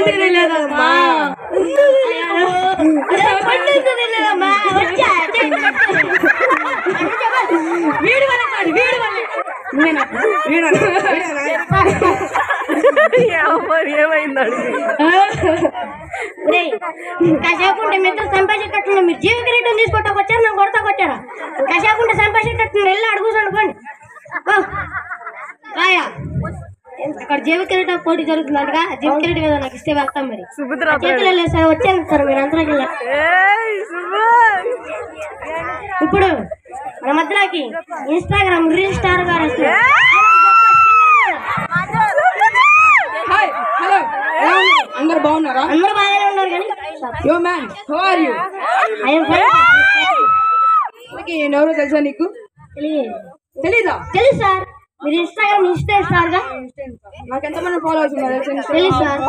తినలేదమ్మా వీడి వల్ల కాదు వీడి వల్ల ఏమైంది కాసేపు ఉంటే మిత్రులు సంపాదించేటట్టు మీరు జీవ కిరీటం తీసుకుంటా వచ్చారు నాకు కొడతా కొట్టారా కాసేపు ఉంటే సంపాదించేటట్టు వెళ్ళి అడుగుతాను అనుకోండి కాయా అక్కడ జీవ కిరీటం పోటీ జరుగుతుందంటగా జీవ కిరీటం మీద నాకు ఇస్తే వెళ్తాం మరి చేతులు లేదు సార్ వచ్చాను సార్ మీరు అందరికి ఇప్పుడు మన మధ్యలోకి ఇన్స్టాగ్రామ్ రీల్ స్టార్ గారు వస్తారు అందరు బాగున్నారా అందరూ బాగానే ఉన్నారు కానీ yo man how are you నేను ఎవరో తెలుసా నీకు తెలీదా తెలుసు సార్ మీరు ఇన్స్టాగ్రామ్ స్టార్ గా నాకు ఎంతమంది ఫాలోవర్స్ ఉన్నారు తెలుసు సార్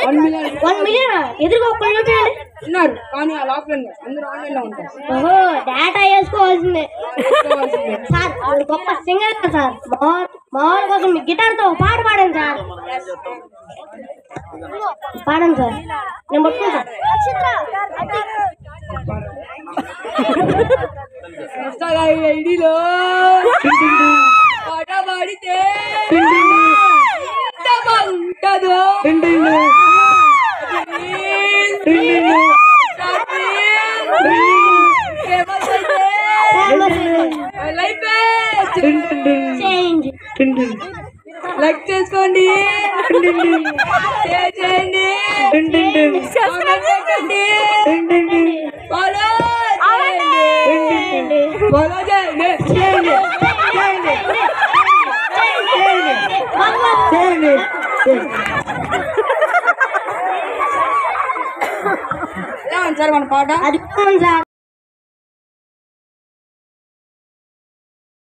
1 మిలియన్ ఎదురుగా ఉన్నారు కానీ ఆ లాక్డౌన్ అందరూ ఆన్లైన్ లో ఉంటారు ఓహో డేటా వేసుకోవాల్సిందే సార్ గొప్ప సింగర్ సార్ మా వాళ్ళ కోసం మీ గిటార్ తో పాట పాడండి సార్ పాడండి సార్ నేను పట్టుకుంటా ఐడిలో పాట పాడితే ఎంత బాగుంటుందో లైక్ చేసుకోండి షేర్ చేయండి ఫాలో చేయండి ఎలా ఉంది సార్ మన పాట అది సార్